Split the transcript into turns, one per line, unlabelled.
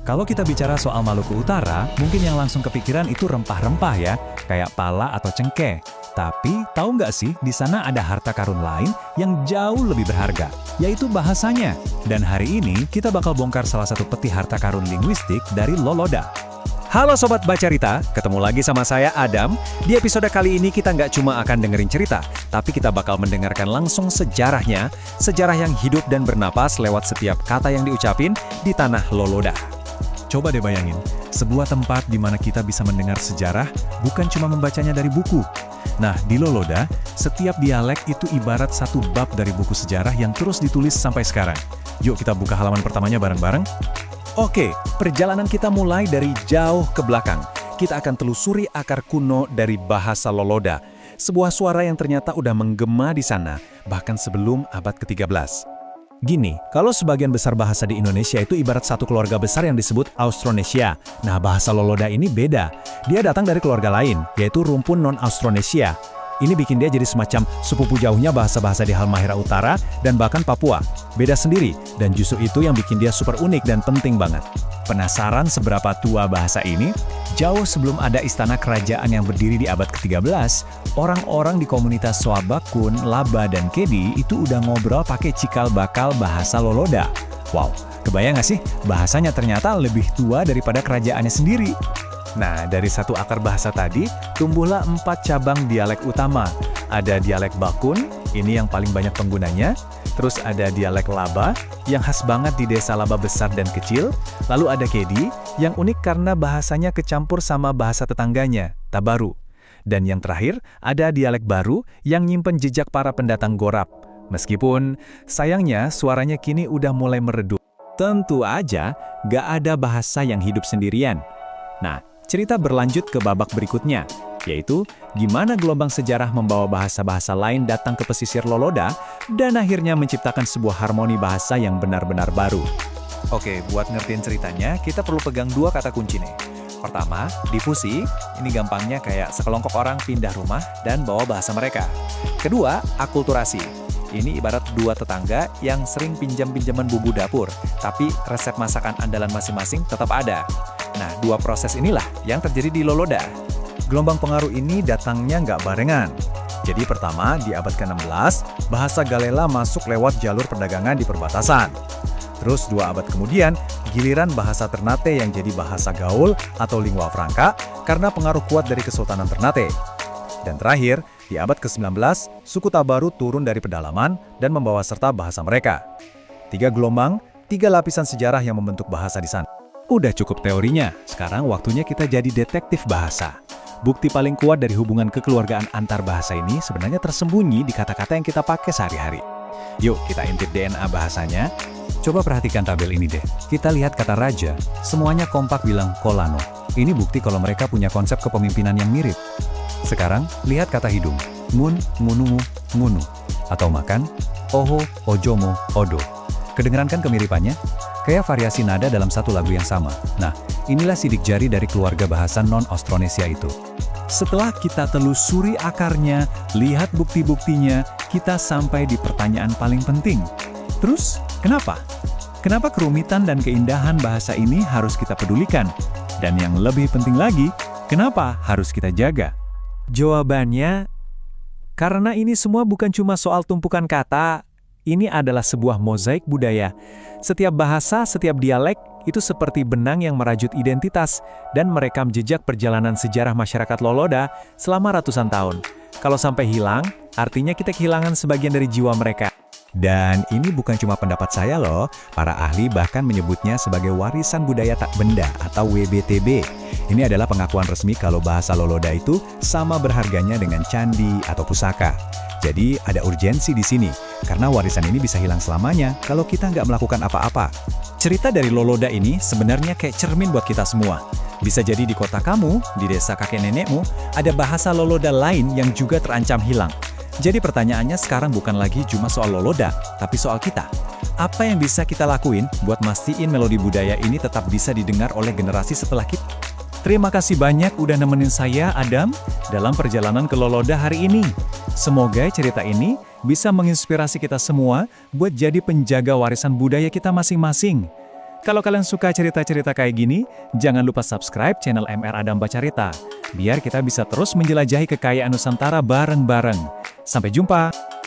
Kalau kita bicara soal Maluku Utara, mungkin yang langsung kepikiran itu rempah-rempah ya, kayak pala atau cengkeh. Tapi, tahu nggak sih, di sana ada harta karun lain yang jauh lebih berharga, yaitu bahasanya. Dan hari ini, kita bakal bongkar salah satu peti harta karun linguistik dari Loloda. Halo Sobat Bacarita, ketemu lagi sama saya Adam. Di episode kali ini kita nggak cuma akan dengerin cerita, tapi kita bakal mendengarkan langsung sejarahnya, sejarah yang hidup dan bernapas lewat setiap kata yang diucapin di tanah Loloda. Coba deh bayangin, sebuah tempat di mana kita bisa mendengar sejarah, bukan cuma membacanya dari buku. Nah, di Loloda, setiap dialek itu ibarat satu bab dari buku sejarah yang terus ditulis sampai sekarang. Yuk kita buka halaman pertamanya bareng-bareng. Oke, perjalanan kita mulai dari jauh ke belakang. Kita akan telusuri akar kuno dari bahasa Loloda, sebuah suara yang ternyata udah menggema di sana, bahkan sebelum abad ke-13. Gini, kalau sebagian besar bahasa di Indonesia itu ibarat satu keluarga besar yang disebut Austronesia. Nah, bahasa Loloda ini beda. Dia datang dari keluarga lain, yaitu rumpun non-Austronesia. Ini bikin dia jadi semacam sepupu jauhnya bahasa-bahasa di Halmahera Utara dan bahkan Papua. Beda sendiri, dan justru itu yang bikin dia super unik dan penting banget. Penasaran seberapa tua bahasa ini? Jauh sebelum ada istana kerajaan yang berdiri di abad ke-13, orang-orang di komunitas Swabakun, Laba, dan Kedi itu udah ngobrol pakai cikal bakal bahasa Loloda. Wow, kebayang nggak sih? Bahasanya ternyata lebih tua daripada kerajaannya sendiri. Nah, dari satu akar bahasa tadi, tumbuhlah 4 cabang dialek utama. Ada dialek Bakun, ini yang paling banyak penggunanya. Terus ada dialek Laba, yang khas banget di desa Laba besar dan kecil. Lalu ada Kedi, yang unik karena bahasanya kecampur sama bahasa tetangganya, Tabaru. Dan yang terakhir, ada dialek baru yang nyimpen jejak para pendatang Gorab. Meskipun, sayangnya suaranya kini udah mulai meredup. Tentu aja, gak ada bahasa yang hidup sendirian. Nah, cerita berlanjut ke babak berikutnya, yaitu gimana gelombang sejarah membawa bahasa-bahasa lain datang ke pesisir Loloda dan akhirnya menciptakan sebuah harmoni bahasa yang benar-benar baru. Oke, buat ngertiin ceritanya, kita perlu pegang 2 kata kunci nih. Pertama, difusi. Ini gampangnya kayak sekelompok orang pindah rumah dan bawa bahasa mereka. Kedua, akulturasi. Ini ibarat 2 tetangga yang sering pinjam-pinjaman bumbu dapur, tapi resep masakan andalan masing-masing tetap ada. Nah, 2 proses inilah yang terjadi di Loloda. Gelombang pengaruh ini datangnya nggak barengan. Jadi pertama, di abad ke-16, bahasa Galela masuk lewat jalur perdagangan di perbatasan. Terus 2 abad kemudian, giliran bahasa Ternate yang jadi bahasa gaul atau lingua franca karena pengaruh kuat dari Kesultanan Ternate. Dan terakhir, di abad ke-19, suku Tabaru turun dari pedalaman dan membawa serta bahasa mereka. 3 gelombang, 3 lapisan sejarah yang membentuk bahasa di sana. Udah cukup teorinya, sekarang waktunya kita jadi detektif bahasa. Bukti paling kuat dari hubungan kekeluargaan antar bahasa ini sebenarnya tersembunyi di kata-kata yang kita pakai sehari-hari. Yuk, kita intip DNA bahasanya. Coba perhatikan tabel ini deh. Kita lihat kata raja, semuanya kompak bilang kolano. Ini bukti kalau mereka punya konsep kepemimpinan yang mirip. Sekarang, lihat kata hidung. Ngun, ngunungu, ngunu. Atau makan, oho, ojomo, odo. Kedengeran kan kemiripannya? Kayak variasi nada dalam satu lagu yang sama. Nah, inilah sidik jari dari keluarga bahasa non-Austronesia itu. Setelah kita telusuri akarnya, lihat bukti-buktinya, kita sampai di pertanyaan paling penting. Terus, kenapa? Kenapa kerumitan dan keindahan bahasa ini harus kita pedulikan? Dan yang lebih penting lagi, kenapa harus kita jaga? Jawabannya, karena ini semua bukan cuma soal tumpukan kata. Ini adalah sebuah mozaik budaya. Setiap bahasa, setiap dialek, itu seperti benang yang merajut identitas dan merekam jejak perjalanan sejarah masyarakat Loloda selama ratusan tahun. Kalau sampai hilang, artinya kita kehilangan sebagian dari jiwa mereka. Dan ini bukan cuma pendapat saya loh, para ahli bahkan menyebutnya sebagai warisan budaya tak benda atau WBTB. Ini adalah pengakuan resmi kalau bahasa Loloda itu sama berharganya dengan candi atau pusaka. Jadi ada urgensi di sini, karena warisan ini bisa hilang selamanya kalau kita nggak melakukan apa-apa. Cerita dari Loloda ini sebenarnya kayak cermin buat kita semua. Bisa jadi di kota kamu, di desa kakek nenekmu, ada bahasa Loloda lain yang juga terancam hilang. Jadi pertanyaannya sekarang bukan lagi cuma soal Loloda, tapi soal kita. Apa yang bisa kita lakuin buat mastiin melodi budaya ini tetap bisa didengar oleh generasi setelah kita? Terima kasih banyak udah nemenin saya, Adam, dalam perjalanan ke Loloda hari ini. Semoga cerita ini bisa menginspirasi kita semua buat jadi penjaga warisan budaya kita masing-masing. Kalau kalian suka cerita-cerita kayak gini, jangan lupa subscribe channel MR Adam Bacarita, biar kita bisa terus menjelajahi kekayaan Nusantara bareng-bareng. Sampai jumpa!